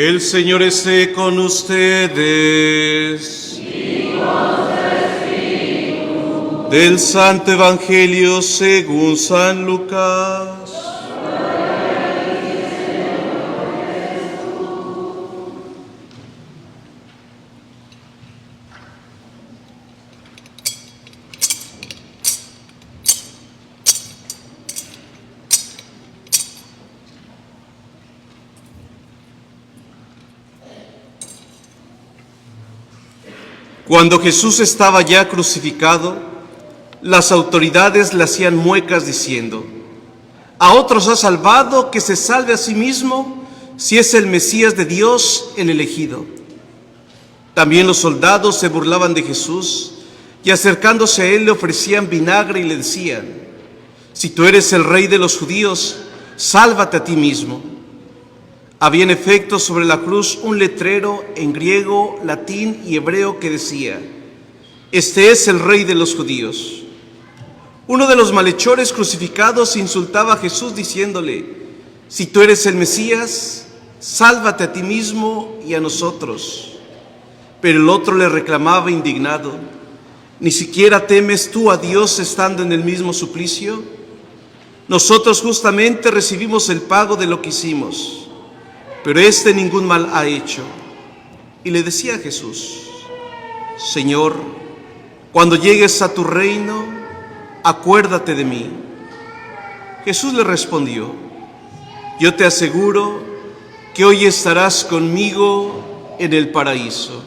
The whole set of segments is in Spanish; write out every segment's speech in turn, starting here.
El Señor esté con ustedes. Y con tu espíritu. Del Santo Evangelio según San Lucas. Cuando Jesús estaba ya crucificado, las autoridades le hacían muecas diciendo: a otros ha salvado, que se salve a sí mismo, si es el Mesías de Dios, el elegido. También los soldados se burlaban de Jesús y acercándose a él le ofrecían vinagre y le decían: si tú eres el rey de los judíos, sálvate a ti mismo. Había en efecto sobre la cruz un letrero en griego, latín y hebreo que decía: este es el rey de los judíos. Uno de los malhechores crucificados insultaba a Jesús diciéndole: si tú eres el Mesías, sálvate a ti mismo y a nosotros. Pero el otro le reclamaba indignado: ¿ni siquiera temes tú a Dios estando en el mismo suplicio? Nosotros justamente recibimos el pago de lo que hicimos, pero este ningún mal ha hecho. Y le decía a Jesús: Señor, cuando llegues a tu reino, acuérdate de mí. Jesús le respondió: yo te aseguro que hoy estarás conmigo en el paraíso.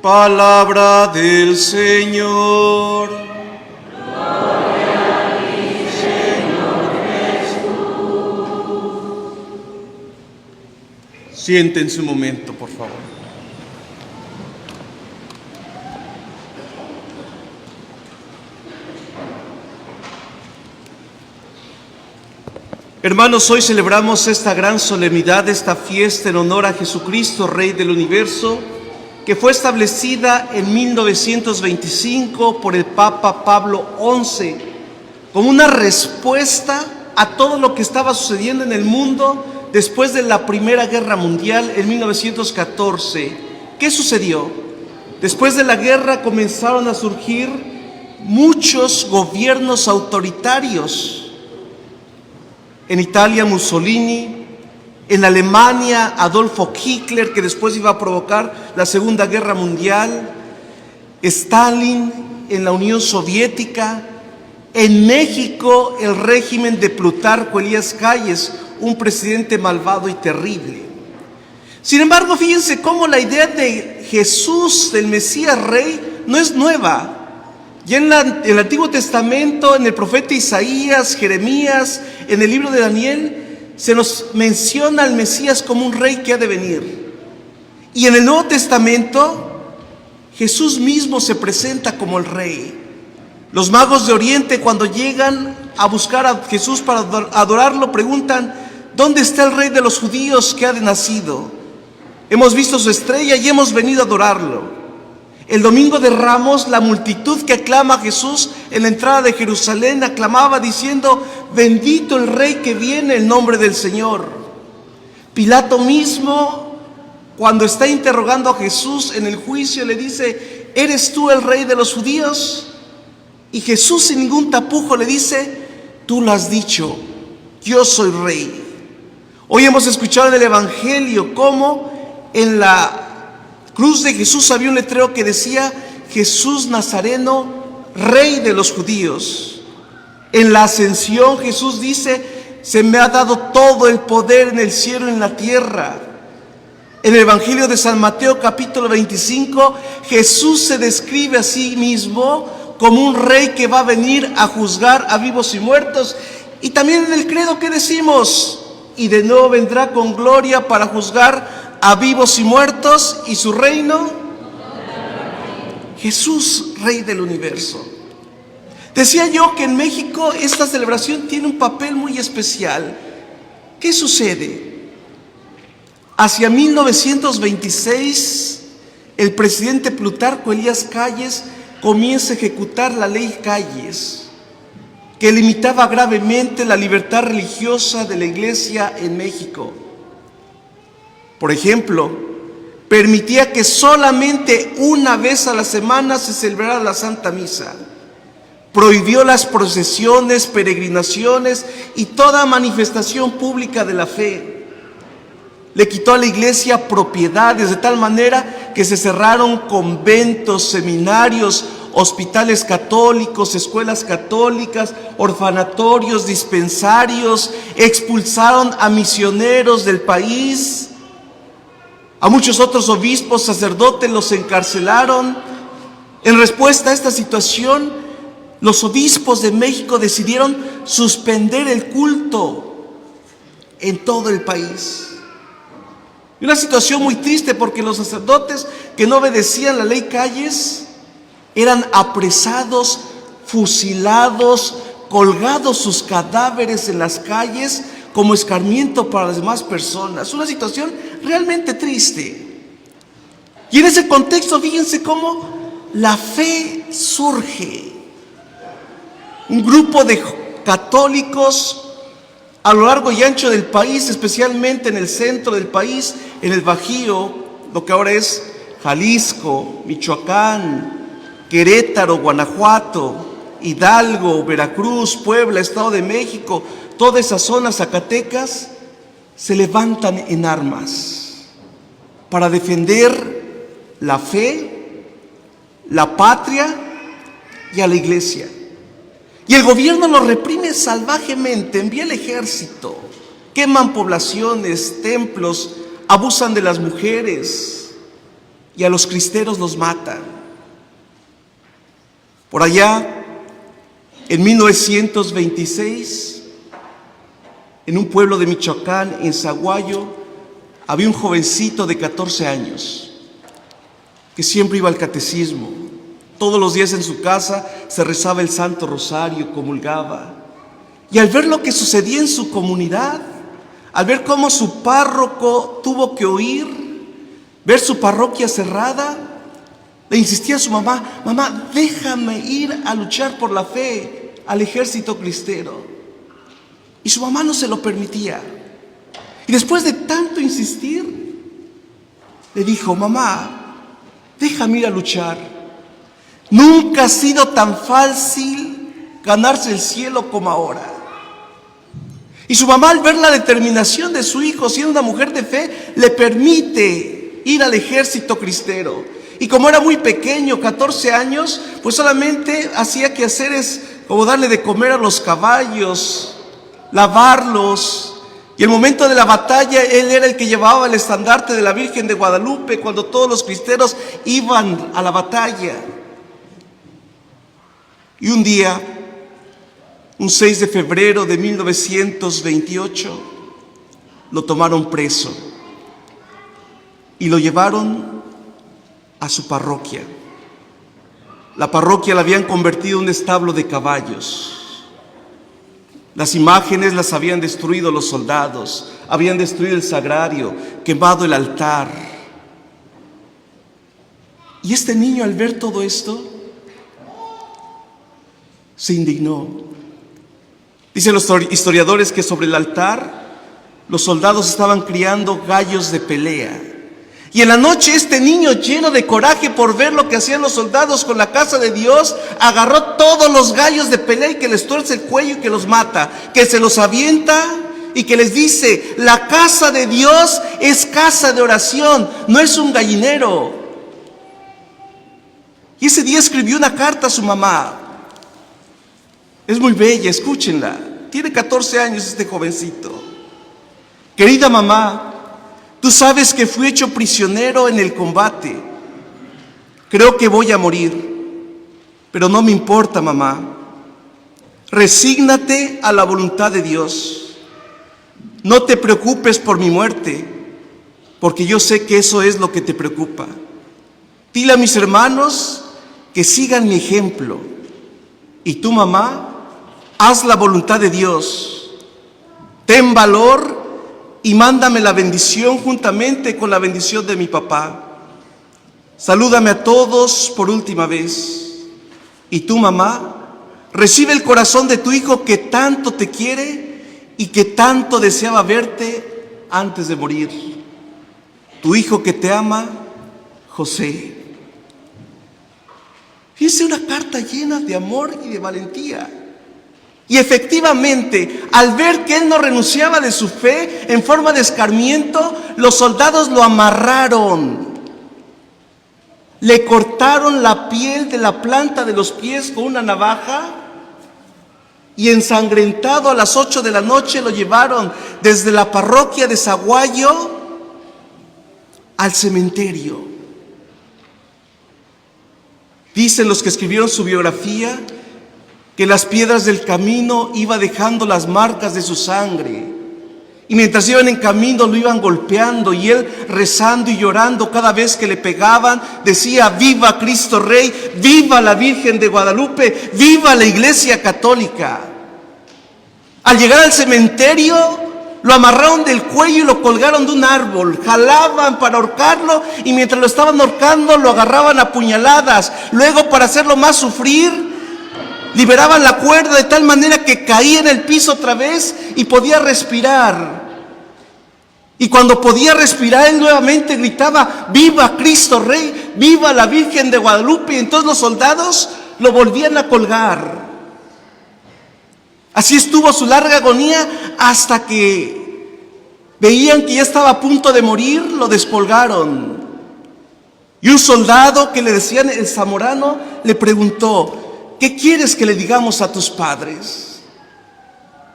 Palabra del Señor. Gloria a ti, Señor Jesús. Siéntense un momento, por favor. Hermanos, hoy celebramos esta gran solemnidad, esta fiesta en honor a Jesucristo, Rey del Universo, que fue establecida en 1925 por el Papa Pablo XI, como una respuesta a todo lo que estaba sucediendo en el mundo después de la Primera Guerra Mundial en 1914. ¿Qué sucedió? Después de la guerra comenzaron a surgir muchos gobiernos autoritarios. En Italia, Mussolini; en Alemania, Adolfo Hitler, que después iba a provocar la Segunda Guerra Mundial; Stalin en la Unión Soviética; en México, el régimen de Plutarco Elías Calles, un presidente malvado y terrible. Sin embargo, fíjense cómo la idea de Jesús, del Mesías Rey, no es nueva. Ya en el Antiguo Testamento, en el profeta Isaías, Jeremías, en el libro de Daniel, se nos menciona al Mesías como un rey que ha de venir. Y en el Nuevo Testamento, Jesús mismo se presenta como el rey. Los magos de Oriente, cuando llegan a buscar a Jesús para adorarlo, preguntan: ¿dónde está el rey de los judíos que ha de nacido? Hemos visto su estrella y hemos venido a adorarlo. El domingo de Ramos, la multitud que aclama a Jesús en la entrada de Jerusalén aclamaba diciendo: bendito el rey que viene en nombre del Señor. Pilato mismo, cuando está interrogando a Jesús en el juicio, le dice: ¿eres tú el rey de los judíos? Y Jesús, sin ningún tapujo, le dice: tú lo has dicho, yo soy rey. Hoy hemos escuchado en el Evangelio cómo en la cruz de Jesús había un letrero que decía: Jesús Nazareno, Rey de los judíos. En la ascensión Jesús dice: se me ha dado todo el poder en el cielo y en la tierra. En el Evangelio de San Mateo capítulo 25, Jesús se describe a sí mismo como un rey que va a venir a juzgar a vivos y muertos. Y también en el credo, ¿qué decimos? Y de nuevo vendrá con gloria para juzgar a vivos y muertos, y su reino, Jesús, Rey del Universo. Decía yo que en México esta celebración tiene un papel muy especial. ¿Qué sucede? Hacia 1926, el presidente Plutarco Elías Calles comienza a ejecutar la ley Calles. que limitaba gravemente la libertad religiosa de la Iglesia en México. Por ejemplo, permitía que solamente una vez a la semana se celebrara la Santa Misa. Prohibió las procesiones, peregrinaciones y toda manifestación pública de la fe. Le quitó a la Iglesia propiedades de tal manera que se cerraron conventos, seminarios, hospitales católicos, escuelas católicas, orfanatorios, dispensarios. Expulsaron a misioneros del país. A muchos otros obispos, sacerdotes los encarcelaron. En respuesta a esta situación, los obispos de México decidieron suspender el culto en todo el país. Y una situación muy triste porque los sacerdotes que no obedecían la ley Calles eran apresados, fusilados, colgados sus cadáveres en las calles como escarmiento para las demás personas. Una situación realmente triste. Y en ese contexto, fíjense cómo la fe surge. Un grupo de católicos a lo largo y ancho del país, especialmente en el centro del país, en el Bajío, lo que ahora es Jalisco, Michoacán, Querétaro, Guanajuato, Hidalgo, Veracruz, Puebla, Estado de México, toda esa zona, Zacatecas, se levantan en armas para defender la fe, la patria y a la Iglesia. Y el gobierno los reprime salvajemente, envía el ejército, queman poblaciones, templos, abusan de las mujeres y a los cristeros los matan. Por allá, en 1926, en un pueblo de Michoacán, en Zaguayo, había un jovencito de 14 años que siempre iba al catecismo. Todos los días en su casa se rezaba el Santo Rosario, comulgaba. Y al ver lo que sucedía en su comunidad, al ver cómo su párroco tuvo que huir, ver su parroquia cerrada, le insistía a su mamá: mamá, déjame ir a luchar por la fe al ejército cristero. Y su mamá no se lo permitía. Y después de tanto insistir, le dijo: mamá, déjame ir a luchar. Nunca ha sido tan fácil ganarse el cielo como ahora. Y su mamá, al ver la determinación de su hijo, siendo una mujer de fe, le permite ir al ejército cristero. Y como era muy pequeño, 14 años, pues solamente hacía quehaceres como darle de comer a los caballos, lavarlos. Y el momento de la batalla, él era el que llevaba el estandarte de la Virgen de Guadalupe cuando todos los cristeros iban a la batalla. Y un día, un 6 de febrero de 1928, lo tomaron preso y lo llevaron a su parroquia. La parroquia la habían convertido en un establo de caballos. Las imágenes las habían destruido los soldados, habían destruido el sagrario, quemado el altar. Y este niño, al ver todo esto, se indignó. Dicen los historiadores que sobre el altar los soldados estaban criando gallos de pelea. Y en la noche este niño, lleno de coraje por ver lo que hacían los soldados con la casa de Dios, agarró todos los gallos de pelea y que les tuerce el cuello y que los mata, que se los avienta y que les dice: la casa de Dios es casa de oración, no es un gallinero. Y ese día escribió una carta a su mamá. Es muy bella, escúchenla. Tiene 14 años este jovencito. Querida mamá, tú sabes que fui hecho prisionero en el combate. Creo que voy a morir, pero no me importa, mamá. Resígnate a la voluntad de Dios. No te preocupes por mi muerte, porque yo sé que eso es lo que te preocupa. Dile a mis hermanos que sigan mi ejemplo. Y tú, mamá, haz la voluntad de Dios. Ten valor y mándame la bendición juntamente con la bendición de mi papá. Salúdame a todos por última vez. Y tú, mamá, Recibe el corazón de tu hijo que tanto te quiere y que tanto deseaba verte antes de morir. Tu hijo que te ama, José. Fíjense, una carta llena de amor y de valentía. Y efectivamente, al ver que él no renunciaba de su fe en forma de escarmiento, los soldados lo amarraron. Le cortaron la piel de la planta de los pies con una navaja y ensangrentado a las 8 de la noche lo llevaron desde la parroquia de Zaguayo al cementerio. Dicen los que escribieron su biografía que las piedras del camino iba dejando las marcas de su sangre. Y mientras iban en camino lo iban golpeando y él rezando y llorando cada vez que le pegaban, decía: viva Cristo Rey, viva la Virgen de Guadalupe, viva la Iglesia Católica. Al llegar al cementerio, lo amarraron del cuello y lo colgaron de un árbol, jalaban para ahorcarlo y mientras lo estaban ahorcando lo agarraban a puñaladas. Luego, para hacerlo más sufrir, liberaban la cuerda de tal manera que caía en el piso otra vez y podía respirar. Y cuando podía respirar, él nuevamente gritaba: viva Cristo Rey, viva la Virgen de Guadalupe. Y entonces los soldados lo volvían a colgar. Así estuvo su larga agonía hasta que veían que ya estaba a punto de morir, lo descolgaron. Y un soldado que le decían el Zamorano le preguntó: ¿qué quieres que le digamos a tus padres?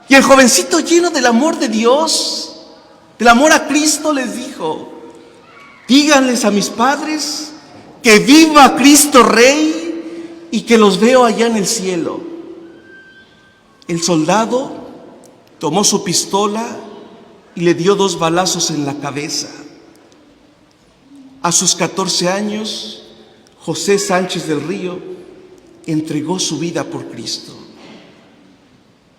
Y el jovencito, lleno del amor de Dios, del amor a Cristo, les dijo: díganles a mis padres que viva Cristo Rey y que los veo allá en el cielo. El soldado tomó su pistola y le dio 2 balazos en la cabeza. A sus 14 años, José Sánchez del Río entregó su vida por Cristo.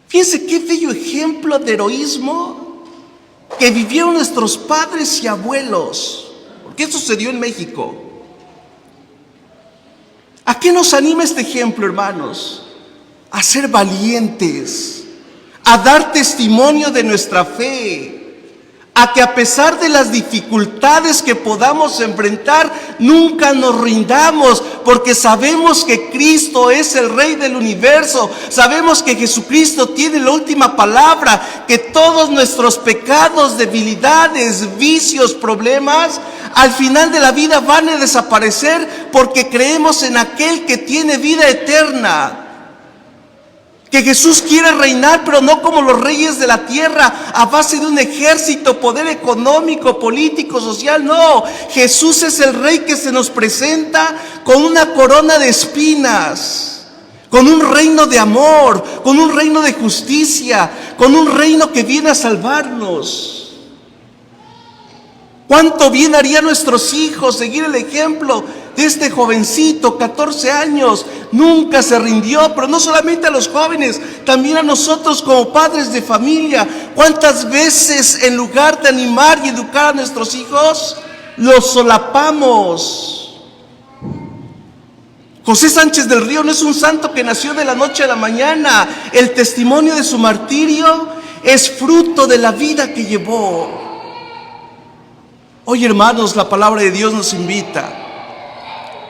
Fíjense qué bello ejemplo de heroísmo que vivieron nuestros padres y abuelos, porque eso sucedió en México. ¿A qué nos anima este ejemplo, hermanos? A ser valientes, a dar testimonio de nuestra fe, a que a pesar de las dificultades que podamos enfrentar, nunca nos rindamos, porque sabemos que Cristo es el Rey del universo, sabemos que Jesucristo tiene la última palabra, que todos nuestros pecados, debilidades, vicios, problemas, al final de la vida van a desaparecer, porque creemos en aquel que tiene vida eterna. Que Jesús quiere reinar, pero no como los reyes de la tierra, a base de un ejército, poder económico, político, social. No, Jesús es el Rey que se nos presenta con una corona de espinas, con un reino de amor, con un reino de justicia, con un reino que viene a salvarnos. ¿Cuánto bien haría a nuestros hijos seguir el ejemplo de este jovencito, 14 años, nunca se rindió? Pero no solamente a los jóvenes, también a nosotros como padres de familia. ¿Cuántas veces en lugar de animar y educar a nuestros hijos, los solapamos? José Sánchez del Río no es un santo que nació de la noche a la mañana. El testimonio de su martirio es fruto de la vida que llevó. Hoy, hermanos, la palabra de Dios nos invita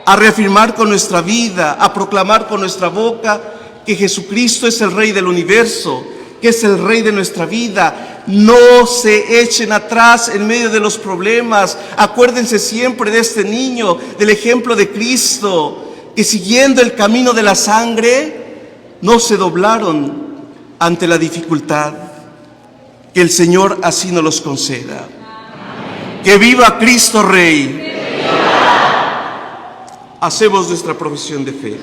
a reafirmar con nuestra vida, a proclamar con nuestra boca que Jesucristo es el Rey del universo, que es el Rey de nuestra vida. No se echen atrás en medio de los problemas. Acuérdense siempre de este niño, del ejemplo de Cristo, que siguiendo el camino de la sangre, no se doblaron ante la dificultad. Que el Señor así nos los conceda. ¡Que viva Cristo Rey! Hacemos nuestra profesión de fe.